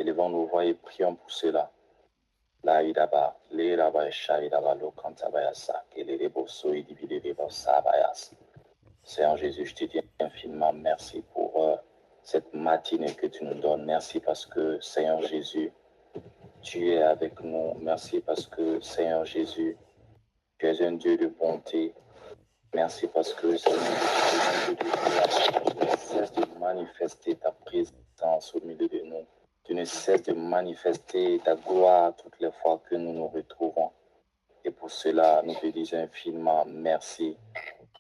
Élevons nos voix et prions pour cela. La idaba, le raba shaidaba lo kantabayasa, kelebo soidibideba sabayas. Seigneur Jésus, je te dis infiniment merci pour cette matinée que tu nous donnes. Merci parce que, Seigneur Jésus, tu es avec nous. Merci parce que, Seigneur Jésus, tu es un Dieu de bonté. Merci parce que, Seigneur Jésus, tu ne cesses de manifester ta présence au milieu de nous. Tu ne cesses de manifester ta gloire toutes les fois que nous nous retrouvons. Et pour cela, nous te disons infiniment merci.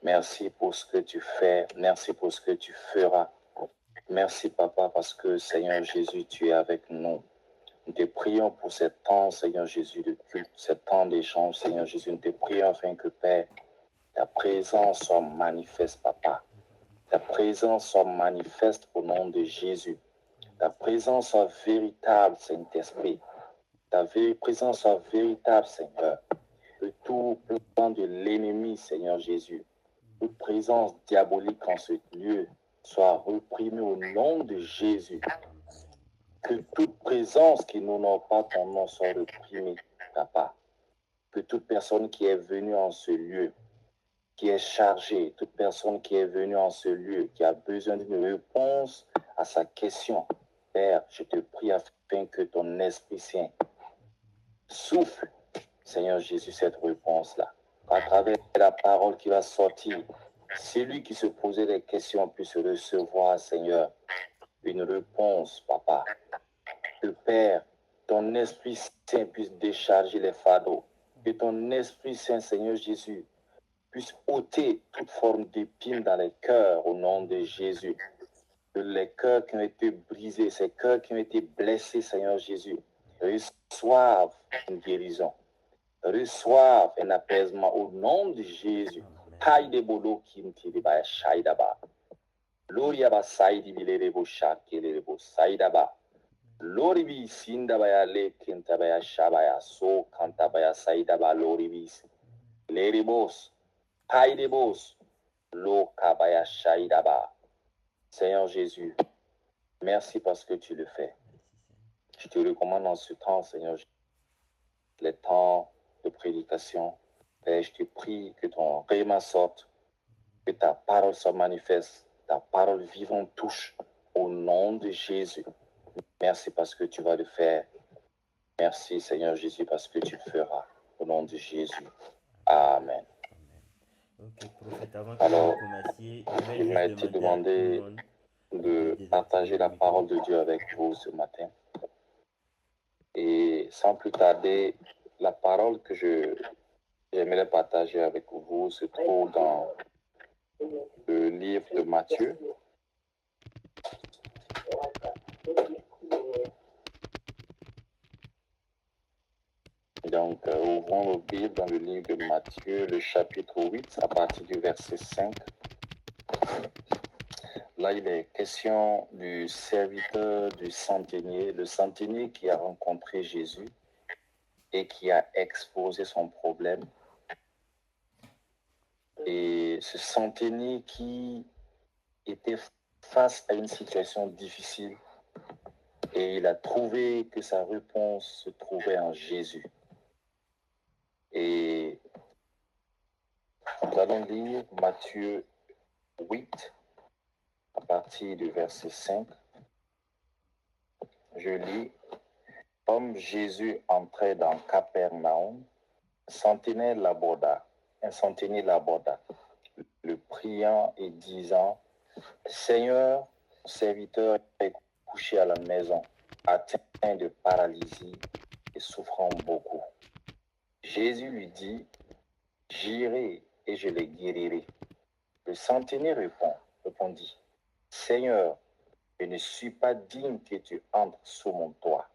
Merci pour ce que tu fais. Merci pour ce que tu feras. Merci, Papa, parce que, Seigneur Jésus, tu es avec nous. Nous te prions pour ce temps, Seigneur Jésus, de culte, ce temps d'échange, Seigneur Jésus. Nous te prions afin que, Père, ta présence soit manifeste, Papa. Ta présence soit manifeste au nom de Jésus. Ta présence soit véritable, Saint-Esprit. Ta présence soit véritable, Seigneur. Que tout plan de l'ennemi, Seigneur Jésus, toute présence diabolique en ce lieu soit reprimée au nom de Jésus. Que toute présence qui n'honore pas ton nom soit reprimée, Papa. Que toute personne qui est venue en ce lieu, qui est chargée, toute personne qui est venue en ce lieu, qui a besoin d'une réponse à sa question, Père, je te prie afin que ton Esprit Saint souffle, Seigneur Jésus, cette réponse-là. À travers la parole qui va sortir, celui qui se posait des questions puisse recevoir, Seigneur, une réponse, Papa. Que Père, ton Esprit Saint puisse décharger les fardeaux. Que ton Esprit Saint, Seigneur Jésus, puisse ôter toute forme d'épine dans les cœurs au nom de Jésus. Que les cœurs qui ont été brisés, ces cœurs qui ont été blessés, Seigneur Jésus, reçoivent une guérison. Reçoivent un apaisement au nom de Jésus. Taille de bolo qui me tire ba shaidaba. Loria saidi bilebo shakelebo saidaba. Loribi sindabaya le kintabaya shabaya so kantabaya saidaba loribis. Leribos, taille de bos, lo kabaya shaidaba. Seigneur Jésus, merci parce que tu le fais. Je te recommande en ce temps, Seigneur, les temps de prédication. Père, je te prie que ton rayonnement sorte, que ta parole se manifeste, ta parole vivante touche au nom de Jésus. Merci parce que tu vas le faire. Merci, Seigneur Jésus, parce que tu le feras. Au nom de Jésus. Amen. Ok, prophète, avant que Alors, vous commenciez, il m'a été demandé de partager la parole de Dieu avec vous ce matin. Et sans plus tarder, la parole que j'aimerais partager avec vous se trouve dans le livre de Matthieu. Donc, ouvrons nos Bibles dans le livre de Matthieu, le chapitre 8, à partir du verset 5. Là, il est question du serviteur du centenier, le centenier qui a rencontré Jésus et qui a exposé son problème. Et ce centenier qui était face à une situation difficile et il a trouvé que sa réponse se trouvait en Jésus. Et nous allons lire Matthieu 8 à partir du verset 5. Je lis. Comme Jésus entrait dans Capernaum, un centenier l'aborda, le priant et disant, Seigneur, mon serviteur est couché à la maison, atteint de paralysie et souffrant beaucoup. Jésus lui dit, j'irai et je le guérirai. Le centenier répondit, Seigneur, je ne suis pas digne que tu entres sous mon toit,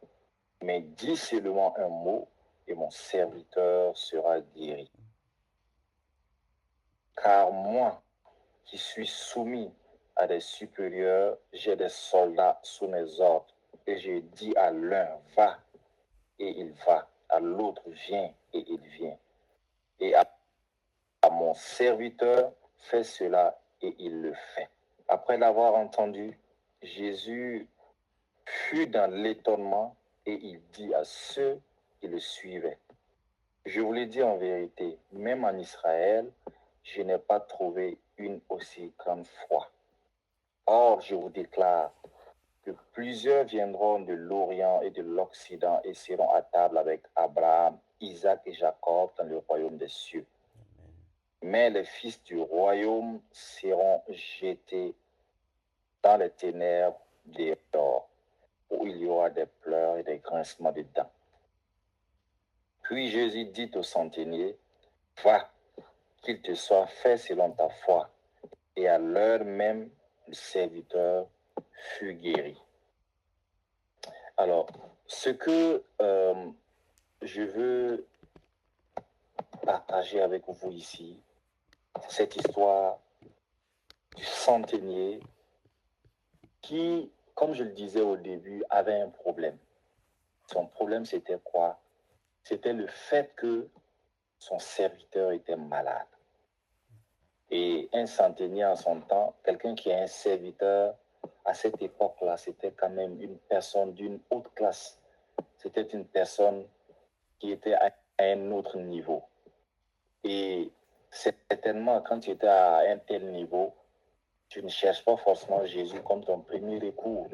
mais dis seulement un mot et mon serviteur sera guéri. Car moi, qui suis soumis à des supérieurs, j'ai des soldats sous mes ordres, et je dis à l'un, va, et il va, à l'autre, viens, et il vient. Et à mon serviteur, fais cela, et il le fait. Après l'avoir entendu, Jésus fut dans l'étonnement et il dit à ceux qui le suivaient, je vous le dis en vérité, même en Israël, je n'ai pas trouvé une aussi grande foi. Or, je vous déclare que plusieurs viendront de l'Orient et de l'Occident et seront à table avec Abraham, Isaac et Jacob dans le royaume des cieux. Mais les fils du royaume seront jetés dans les ténèbres dehors, où il y aura des pleurs et des grincements de dents. Puis Jésus dit au centenier, va, qu'il te soit fait selon ta foi. Et à l'heure même, le serviteur fut guéri. Alors, ce que je veux partager avec vous ici, c'est cette histoire du centenier qui, comme je le disais au début, avait un problème. Son problème, c'était quoi? C'était le fait que son serviteur était malade. Et un centenier en son temps, quelqu'un qui est un serviteur, à cette époque-là, c'était quand même une personne d'une haute classe. C'était une personne qui était à un autre niveau. Et certainement, quand tu étais à un tel niveau, tu ne cherches pas forcément Jésus comme ton premier recours.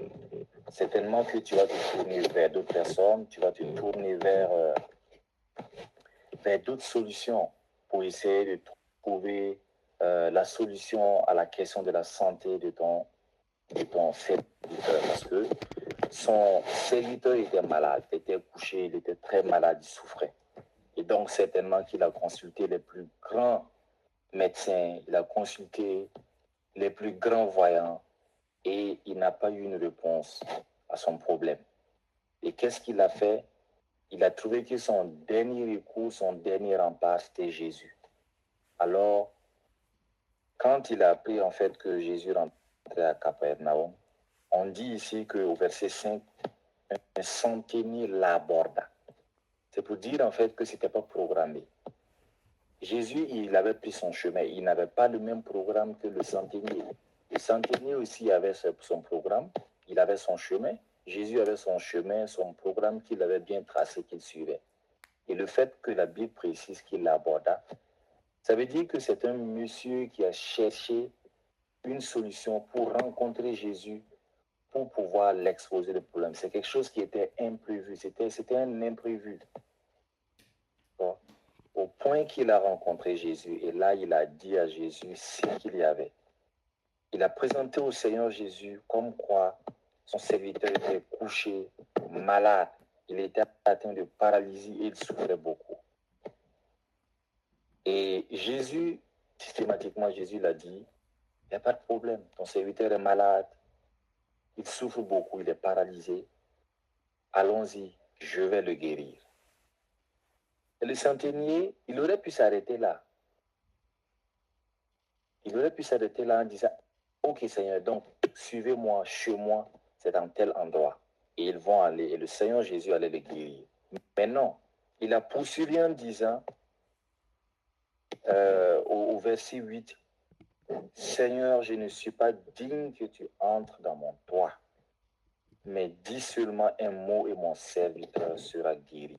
Certainement que tu vas te tourner vers d'autres personnes, tu vas te tourner vers d'autres solutions pour essayer de trouver la solution à la question de la santé de ton serviteur. Parce que son serviteur était malade, il était couché, il était très malade, il souffrait. Et donc, certainement qu'il a consulté les plus grands médecins, il a consulté les plus grands voyants et il n'a pas eu une réponse à son problème. Et qu'est-ce qu'il a fait? Il a trouvé que son dernier recours, son dernier rempart, c'était Jésus. Alors, quand il a appris en fait que Jésus rentrait à Capernaum, on dit ici qu'au verset 5, un centenier l'aborda. C'est pour dire en fait que ce n'était pas programmé. Jésus, il avait pris son chemin. Il n'avait pas le même programme que le centenier. Le centenier aussi avait son programme. Il avait son chemin. Jésus avait son chemin, son programme qu'il avait bien tracé, qu'il suivait. Et le fait que la Bible précise qu'il l'aborda, ça veut dire que c'est un monsieur qui a cherché une solution pour rencontrer Jésus, pour pouvoir l'exposer le problème. C'est quelque chose qui était imprévu. C'était un imprévu. Bon. Au point qu'il a rencontré Jésus, et là, il a dit à Jésus ce qu'il y avait. Il a présenté au Seigneur Jésus comme quoi son serviteur était couché, malade. Il était atteint de paralysie et il souffrait beaucoup. Et Jésus, systématiquement, Jésus l'a dit, il n'y a pas de problème. Ton serviteur est malade, il souffre beaucoup, il est paralysé. Allons-y, je vais le guérir. Et le centenier, il aurait pu s'arrêter là. Il aurait pu s'arrêter là en disant, ok Seigneur, donc suivez-moi chez moi, c'est dans tel endroit. Et ils vont aller, et le Seigneur Jésus allait le guérir. Mais non, il a poursuivi en disant, au verset 8, Seigneur, je ne suis pas digne que tu entres dans mon toit, mais dis seulement un mot et mon serviteur sera guéri.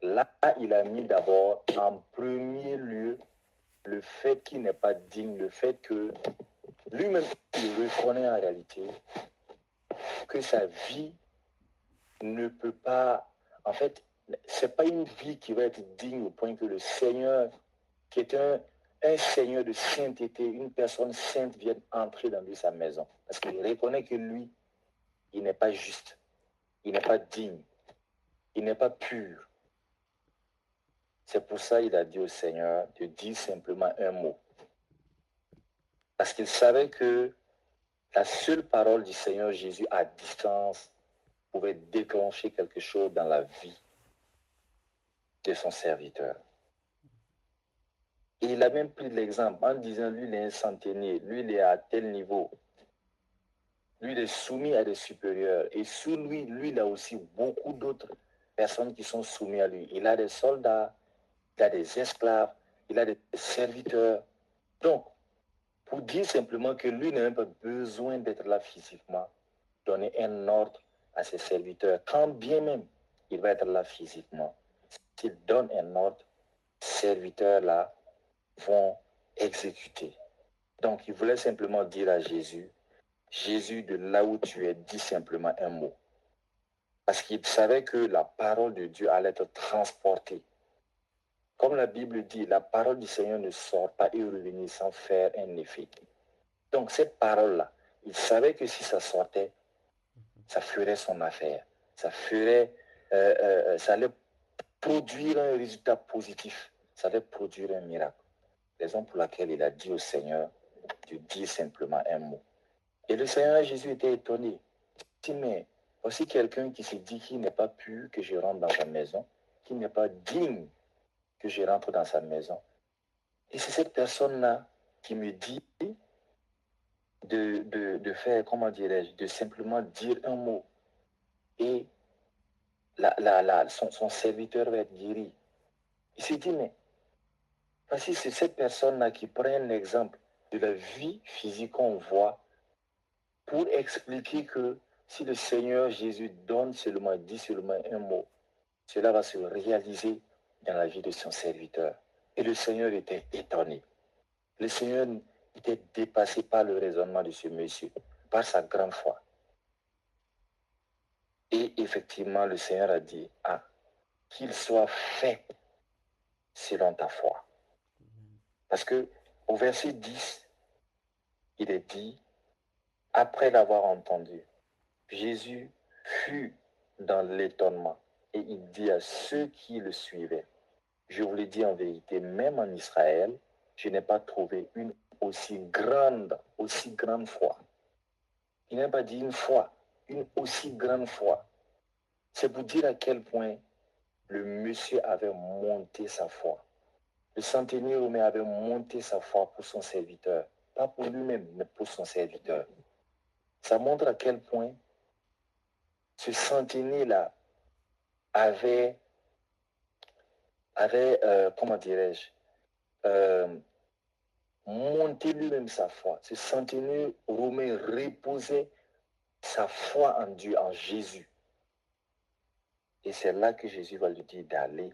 Là, il a mis d'abord en premier lieu le fait qu'il n'est pas digne, le fait que lui-même, il reconnaît en réalité que sa vie ne peut pas, en fait, c'est pas une vie qui va être digne au point que le Seigneur, qui est un Seigneur de sainteté, une personne sainte vienne entrer dans lui sa maison. Parce qu'il reconnaît que lui, il n'est pas juste, il n'est pas digne, il n'est pas pur. C'est pour ça qu'il a dit au Seigneur de dire simplement un mot. Parce qu'il savait que la seule parole du Seigneur Jésus à distance pouvait déclencher quelque chose dans la vie de son serviteur. Et il a même pris l'exemple en disant, lui, il est un centenier, lui, il est à tel niveau. Lui, il est soumis à des supérieurs. Et sous lui, il a aussi beaucoup d'autres personnes qui sont soumises à lui. Il a des soldats, il a des esclaves, il a des serviteurs. Donc, pour dire simplement que lui n'a même pas besoin d'être là physiquement, donner un ordre à ses serviteurs, quand bien même il va être là physiquement. S'il donne un ordre, ces serviteurs-là vont exécuter. Donc, il voulait simplement dire à Jésus, Jésus, de là où tu es, dis simplement un mot. Parce qu'il savait que la parole de Dieu allait être transportée. Comme la Bible dit, la parole du Seigneur ne sort pas et revenir sans faire un effet. Donc, cette parole-là, il savait que si ça sortait, ça ferait son affaire. Ça allait produire un résultat positif. Ça allait produire un miracle. Raison pour laquelle il a dit au Seigneur de dire simplement un mot. Et le Seigneur Jésus était étonné. Il dit, mais voici quelqu'un qui se dit qu'il n'est pas pur que je rentre dans sa maison, qu'il n'est pas digne que je rentre dans sa maison. Et c'est cette personne-là qui me dit de faire, comment dirais-je, de simplement dire un mot. Et son serviteur va être guéri. Il s'est dit, mais voici, c'est cette personne-là qui prend un exemple de la vie physique qu'on voit pour expliquer que si le Seigneur Jésus dit seulement un mot, cela va se réaliser dans la vie de son serviteur. Et le Seigneur était étonné. Le Seigneur était dépassé par le raisonnement de ce monsieur, par sa grande foi. Et effectivement, le Seigneur a dit, qu'il soit fait selon ta foi. Parce que au verset 10, il est dit, après l'avoir entendu, Jésus fut dans l'étonnement et il dit à ceux qui le suivaient, je vous le dis en vérité, même en Israël, je n'ai pas trouvé une aussi grande foi. Il n'a pas dit une foi, une aussi grande foi. C'est pour dire à quel point le monsieur avait monté sa foi. Le centenier romain avait monté sa foi pour son serviteur. Pas pour lui-même, mais pour son serviteur. Ça montre à quel point ce centenier-là avait comment dirais-je, monté lui-même sa foi. Ce centenier romain reposait sa foi en Dieu, en Jésus. Et c'est là que Jésus va lui dire d'aller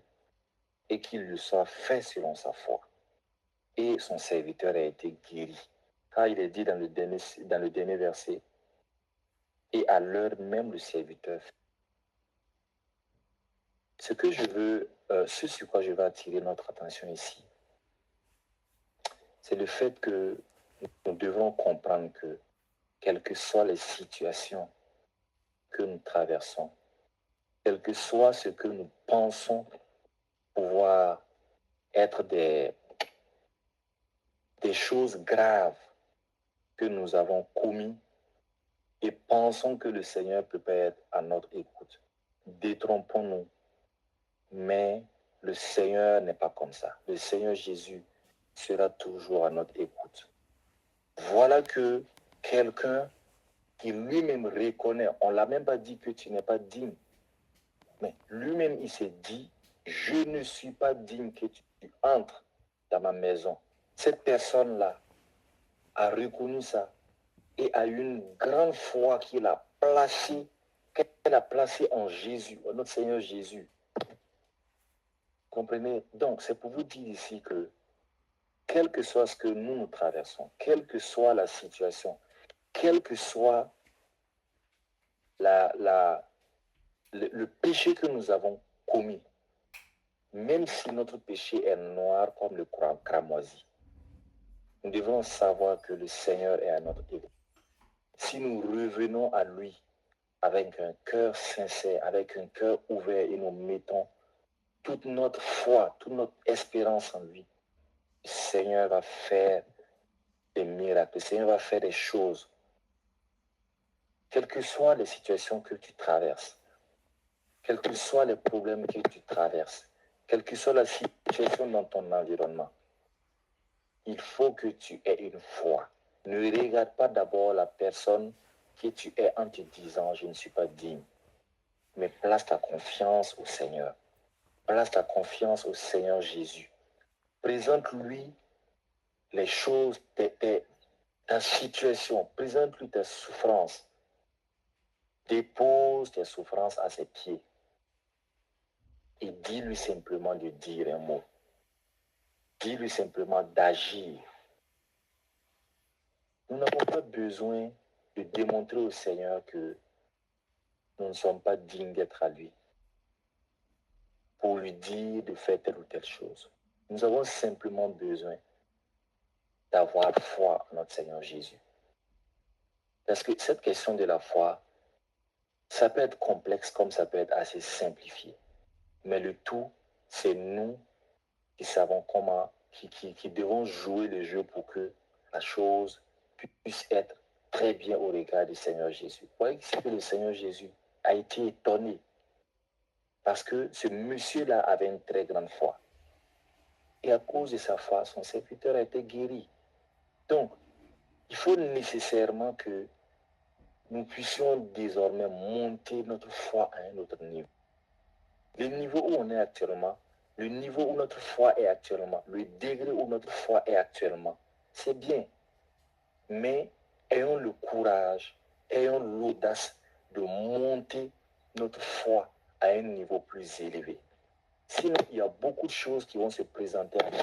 et qu'il lui soit fait selon sa foi. Et son serviteur a été guéri. Car il est dit dans le dernier verset, et à l'heure même le serviteur. Ce sur quoi je veux attirer notre attention ici, c'est le fait que nous devons comprendre que, quelles que soient les situations que nous traversons, quel que soit ce que nous pensons pouvoir être des choses graves que nous avons commis et pensons que le Seigneur peut pas être à notre écoute. Détrompons-nous. Mais le Seigneur n'est pas comme ça. Le Seigneur Jésus sera toujours à notre écoute. Voilà que quelqu'un qui lui-même reconnaît, on ne l'a même pas dit que tu n'es pas digne, mais lui-même il s'est dit, je ne suis pas digne que tu entres dans ma maison. Cette personne-là a reconnu ça et a eu une grande foi qu'elle a placée en Jésus, en notre Seigneur Jésus. Comprenez? Donc, c'est pour vous dire ici que, quel que soit ce que nous traversons, quelle que soit la situation, quel que soit le péché que nous avons commis, même si notre péché est noir comme le cramoisi, nous devons savoir que le Seigneur est à notre écoute. Si nous revenons à lui avec un cœur sincère, avec un cœur ouvert et nous mettons toute notre foi, toute notre espérance en lui, le Seigneur va faire des miracles, le Seigneur va faire des choses. Quelles que soient les situations que tu traverses, quels que soient les problèmes que tu traverses, quelle que soit la situation dans ton environnement, il faut que tu aies une foi. Ne regarde pas d'abord la personne que tu es en te disant « je ne suis pas digne », mais place ta confiance au Seigneur. Place ta confiance au Seigneur Jésus. Présente-lui les choses, ta situation, présente-lui ta souffrance. Dépose tes souffrances à ses pieds et dis-lui simplement de dire un mot. Dis-lui simplement d'agir. Nous n'avons pas besoin de démontrer au Seigneur que nous ne sommes pas dignes d'être à lui pour lui dire de faire telle ou telle chose. Nous avons simplement besoin d'avoir foi en notre Seigneur Jésus. Parce que cette question de la foi, ça peut être complexe comme ça peut être assez simplifié. Mais le tout, c'est nous qui savons comment, qui devons jouer le jeu pour que la chose puisse être très bien au regard du Seigneur Jésus. Vous voyez que le Seigneur Jésus a été étonné parce que ce monsieur-là avait une très grande foi. Et à cause de sa foi, son serviteur a été guéri. Donc, il faut nécessairement que nous puissions désormais monter notre foi à un autre niveau. Le niveau où on est actuellement, le niveau où notre foi est actuellement, le degré où notre foi est actuellement, c'est bien. Mais ayons le courage, ayons l'audace de monter notre foi à un niveau plus élevé. Sinon, il y a beaucoup de choses qui vont se présenter à nous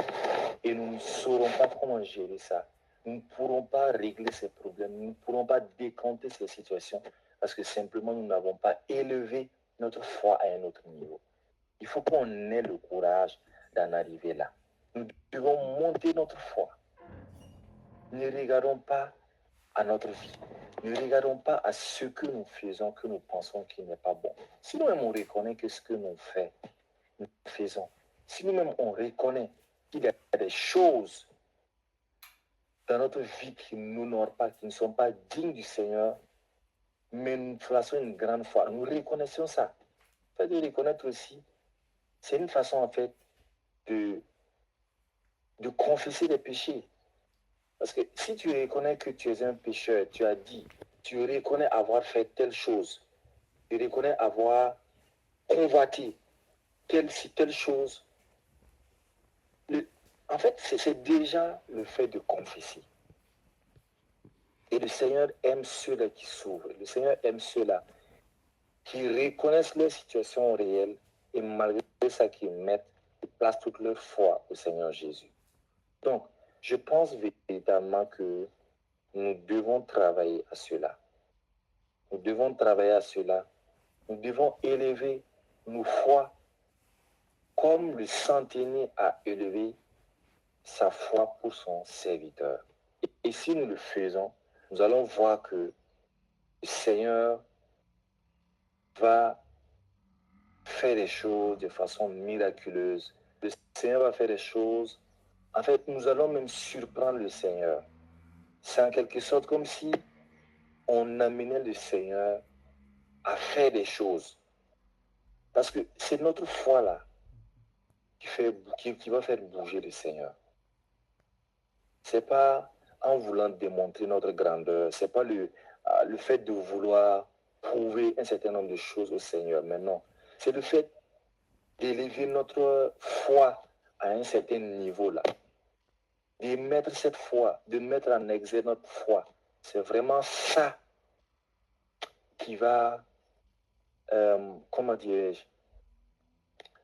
et nous ne saurons pas comment gérer ça. Nous ne pourrons pas régler ces problèmes, nous ne pourrons pas décompter ces situations parce que simplement nous n'avons pas élevé notre foi à un autre niveau. Il faut qu'on ait le courage d'en arriver là. Nous devons monter notre foi. Ne regardons pas à notre vie. Ne regardons pas à ce que nous faisons, que nous pensons qu'il n'est pas bon. Si nous-mêmes on reconnaît que ce que nous faisons, si nous-mêmes on reconnaît qu'il y a des choses dans notre vie qui nous n'honorent pas, qui ne sont pas dignes du Seigneur, mais nous faisons une grande foi. Nous reconnaissons ça. Le fait de reconnaître aussi, c'est une façon en fait de confesser des péchés. Parce que si tu reconnais que tu es un pécheur, tu as dit, tu reconnais avoir fait telle chose, tu reconnais avoir convoité telle chose, en fait, c'est déjà le fait de confesser. Et le Seigneur aime ceux-là qui s'ouvrent. Le Seigneur aime ceux-là qui reconnaissent leur situation réelle et malgré ça, qui placent toute leur foi au Seigneur Jésus. Donc, je pense véritablement que nous devons travailler à cela. Nous devons travailler à cela. Nous devons élever nos foi comme le centenier a élevé sa foi pour son serviteur. Et si nous le faisons, nous allons voir que le Seigneur va faire des choses de façon miraculeuse. Le Seigneur va faire des choses. En fait, nous allons même surprendre le Seigneur. C'est en quelque sorte comme si on amenait le Seigneur à faire des choses. Parce que c'est notre foi là qui va faire bouger le Seigneur. C'est pas en voulant démontrer notre grandeur, c'est pas le fait de vouloir prouver un certain nombre de choses au Seigneur, mais non. C'est le fait d'élever notre foi à un certain niveau là. De mettre cette foi, de mettre en exergue notre foi. C'est vraiment ça qui va, comment dirais-je,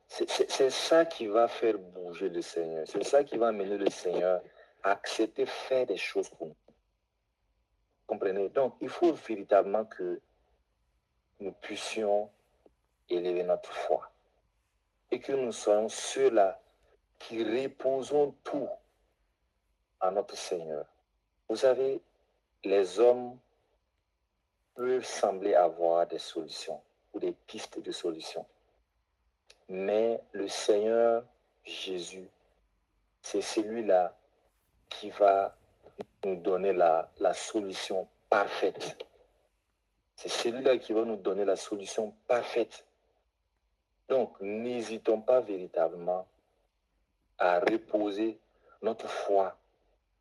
c'est ça qui va faire bouger le Seigneur. C'est ça qui va amener le Seigneur à accepter de faire des choses pour nous. Comprenez? Donc, il faut véritablement que nous puissions élever notre foi et que nous soyons ceux-là qui reposons tout en notre Seigneur. Vous savez, les hommes peuvent sembler avoir des solutions ou des pistes de solutions. Mais le Seigneur Jésus, c'est celui-là qui va nous donner la solution parfaite. C'est celui-là qui va nous donner la solution parfaite. Donc, n'hésitons pas véritablement à reposer notre foi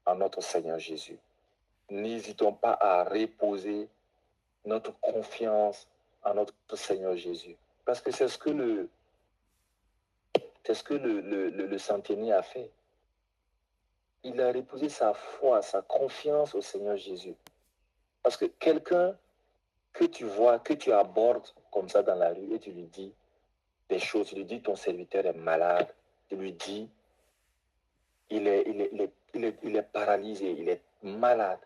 en notre Seigneur Jésus. N'hésitons pas à reposer notre confiance en notre Seigneur Jésus. Parce que c'est ce que le centenier a fait. Il a reposé sa foi, sa confiance au Seigneur Jésus. Parce que quelqu'un que tu vois, que tu abordes comme ça dans la rue et tu lui dis des choses, tu lui dis ton serviteur est malade, tu lui dis il est paralysé, il est malade,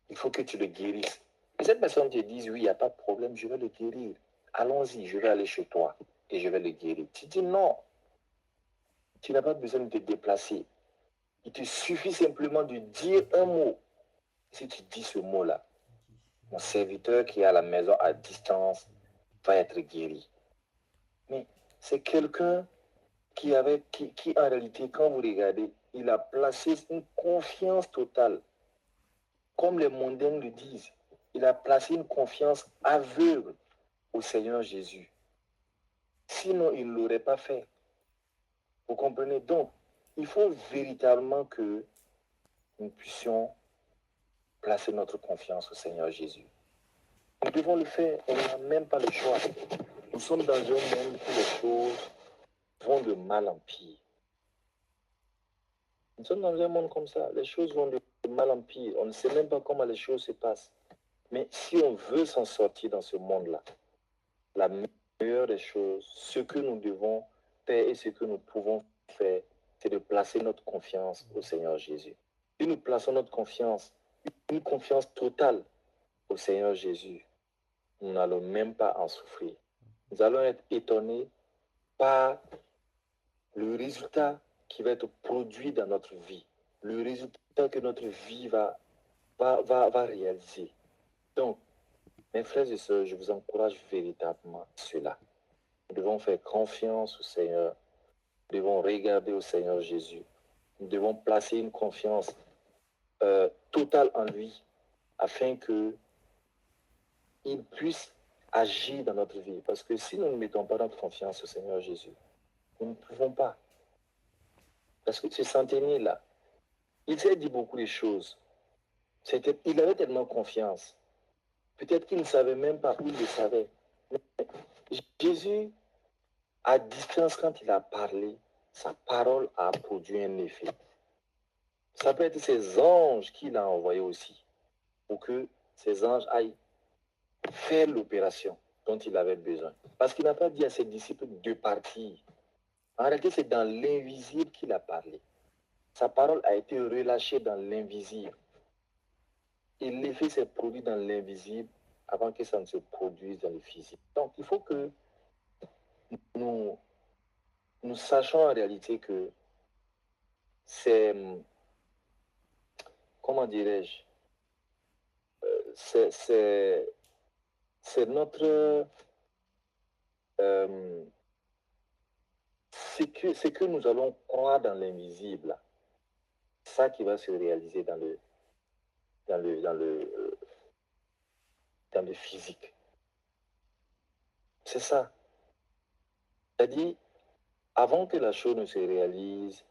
il faut que tu le guérisses. Et cette personne te dit oui, il n'y a pas de problème, je vais le guérir. Allons-y, je vais aller chez toi et je vais le guérir. Tu dis non, tu n'as pas besoin de te déplacer. Il te suffit simplement de dire un mot. Si tu dis ce mot-là, mon serviteur qui est à la maison à distance va être guéri. Mais c'est quelqu'un qui en réalité, quand vous regardez, il a placé une confiance totale. Comme les mondains le disent, il a placé une confiance aveugle au Seigneur Jésus. Sinon, il ne l'aurait pas fait. Vous comprenez? Donc, il faut véritablement que nous puissions placer notre confiance au Seigneur Jésus. Nous devons le faire, on n'a même pas le choix. Nous sommes dans un monde où les choses vont de mal en pire. Nous sommes dans un monde comme ça, les choses vont de mal en pire. On ne sait même pas comment les choses se passent. Mais si on veut s'en sortir dans ce monde-là, la meilleure des choses, ce que nous devons faire et ce que nous pouvons faire, c'est de placer notre confiance au Seigneur Jésus. Si nous plaçons notre confiance, une confiance totale au Seigneur Jésus, nous n'allons même pas en souffrir. Nous allons être étonnés par le résultat qui va être produit dans notre vie, le résultat que notre vie va réaliser. Donc, mes frères et sœurs, je vous encourage véritablement à cela. Nous devons faire confiance au Seigneur. Nous devons regarder au Seigneur Jésus. Nous devons placer une confiance totale en lui afin qu'il puisse agir dans notre vie. Parce que si nous ne mettons pas notre confiance au Seigneur Jésus, nous ne pouvons pas. Parce que ce centenier-là, il s'est dit beaucoup de choses. Il avait tellement confiance. Peut-être qu'il ne savait même pas où il le savait. Mais Jésus, à distance, quand il a parlé, sa parole a produit un effet. Ça peut être ses anges qu'il a envoyés aussi, pour que ces anges aillent faire l'opération dont il avait besoin. Parce qu'il n'a pas dit à ses disciples de partir. En réalité, c'est dans l'invisible qu'il a parlé. Sa parole a été relâchée dans l'invisible. Et l'effet s'est produit dans l'invisible avant que ça ne se produise dans le physique. Donc, il faut que nous sachions en réalité que c'est, comment dirais-je, c'est notre, ce que nous allons croire dans l'invisible, ça qui va se réaliser dans le physique. C'est ça. C'est-à-dire, avant que la chose ne se réalise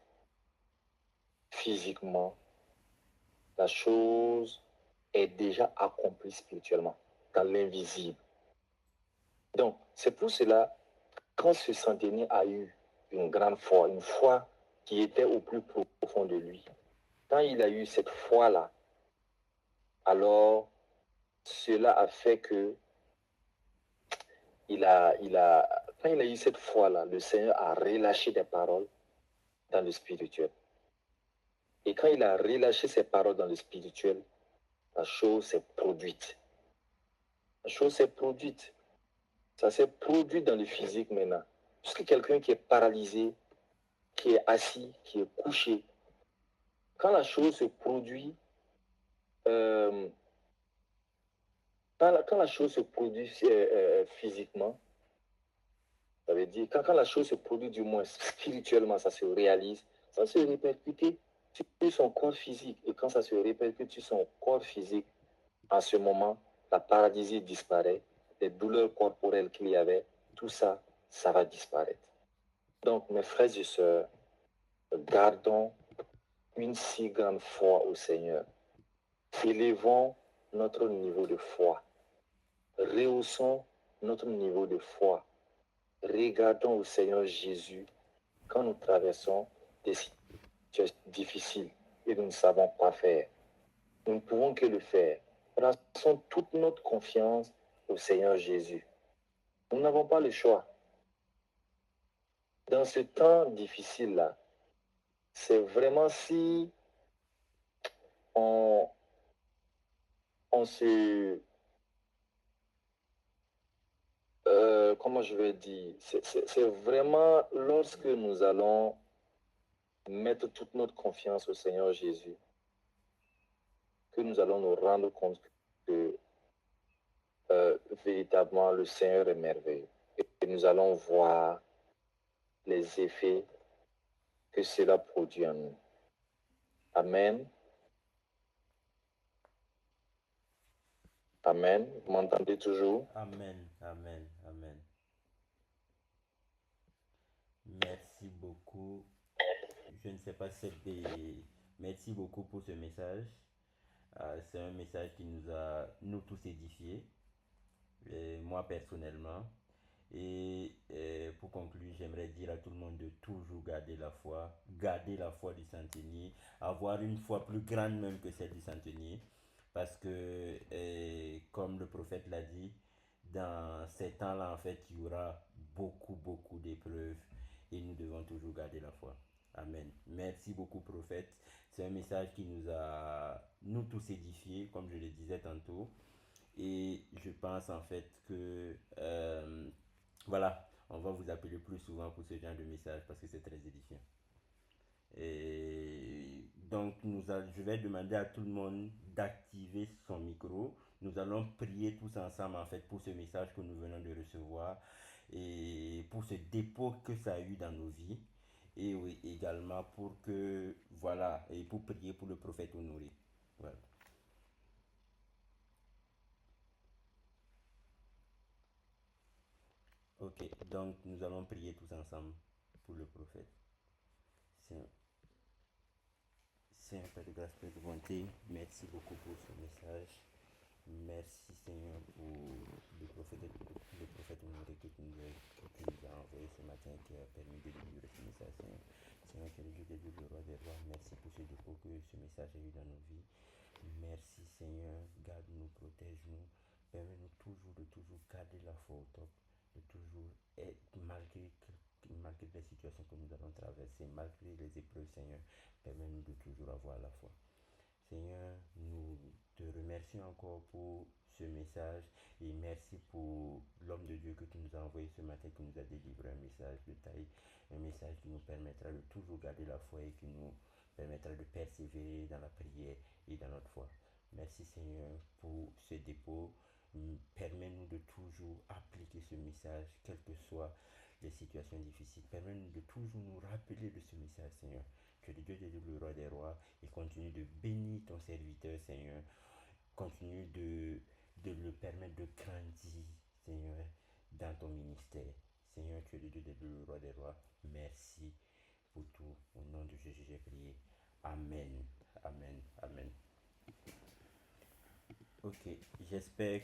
physiquement, la chose est déjà accomplie spirituellement, dans l'invisible. Donc, c'est pour cela, quand ce centenier a eu une grande foi, une foi qui était au plus profond de lui, quand il a eu cette foi-là, alors cela a fait que quand il a eu cette foi-là, le Seigneur a relâché des paroles dans le spirituel. Et quand il a relâché ses paroles dans le spirituel, la chose s'est produite. La chose s'est produite. Ça s'est produit dans le physique maintenant. Parce que quelqu'un qui est paralysé, qui est assis, qui est couché, quand la chose se produit, quand la chose se produit physiquement, ça veut dire, quand la chose se produit du moins spirituellement, ça se réalise, ça se répercute sur son corps physique. Et quand ça se répercute sur son corps physique, en ce moment, la paralysie disparaît, les douleurs corporelles qu'il y avait, tout ça, ça va disparaître. Donc, mes frères et sœurs, gardons une si grande foi au Seigneur. Élevons notre niveau de foi. Rehaussons notre niveau de foi. Regardons au Seigneur Jésus quand nous traversons des situations difficiles et nous ne savons pas faire. Nous ne pouvons que le faire. Plaçons toute notre confiance au Seigneur Jésus. Nous n'avons pas le choix. Dans ce temps difficile-là, c'est vraiment si on se... comment je vais dire? C'est vraiment lorsque nous allons mettre toute notre confiance au Seigneur Jésus que nous allons nous rendre compte que véritablement le Seigneur est merveilleux. Et nous allons voir les effets que cela produit en nous. Amen. Amen. Vous m'entendez toujours? Amen, amen, amen. Merci beaucoup. Je ne sais pas si c'est... Merci beaucoup pour ce message. C'est un message qui nous a, nous tous, édifiés. Et moi personnellement. Et pour conclure, j'aimerais dire à tout le monde de toujours garder la foi du centenier, avoir une foi plus grande même que celle du centenier, parce que, comme le prophète l'a dit, dans ces temps-là, en fait, il y aura beaucoup d'épreuves et nous devons toujours garder la foi. Amen. Merci beaucoup, prophète. C'est un message qui nous a, nous tous, édifiés, comme je le disais tantôt. Et je pense en fait que voilà, on va vous appeler plus souvent pour ce genre de message parce que c'est très édifiant. Et donc, je vais demander à tout le monde d'activer son micro. Nous allons prier tous ensemble en fait pour ce message que nous venons de recevoir et pour ce dépôt que ça a eu dans nos vies. Et oui, également pour que, voilà, et pour prier pour le prophète honoré. Voilà. Ok, donc nous allons prier tous ensemble pour le prophète. Seigneur, Seigneur Père de grâce, Père de bonté, merci beaucoup pour ce message. Merci Seigneur pour le prophète honoré que tu nous as envoyé ce matin qui a permis de délivrer ce message, Seigneur. Seigneur, tu es le Dieu des dieux, le roi des rois. Merci pour ce dépôt que ce message a eu dans nos vies. Merci Seigneur, garde-nous, protège-nous. Permets-nous de toujours garder la foi au top, de toujours être malgré les situations que nous allons traverser, malgré les épreuves, Seigneur. Permets-nous de toujours avoir la foi. Seigneur, nous te remercions encore pour ce message et merci pour l'homme de Dieu que tu nous as envoyé ce matin, qui nous a délivré un message de taille, un message qui nous permettra de toujours garder la foi et qui nous permettra de persévérer dans la prière et dans notre foi. Merci Seigneur pour ce dépôt. Permets-nous de toujours appliquer ce message, quelles que soient les situations difficiles. Permets-nous de toujours nous rappeler de ce message, Seigneur. Que le Dieu des le roi des rois, et continue de bénir ton serviteur, Seigneur. Continue de le permettre de grandir, Seigneur, dans ton ministère. Seigneur, tu es le Dieu le roi des rois. Merci pour tout. Au nom de Jésus, j'ai prié. Amen. Amen. Amen. Ok, j'espère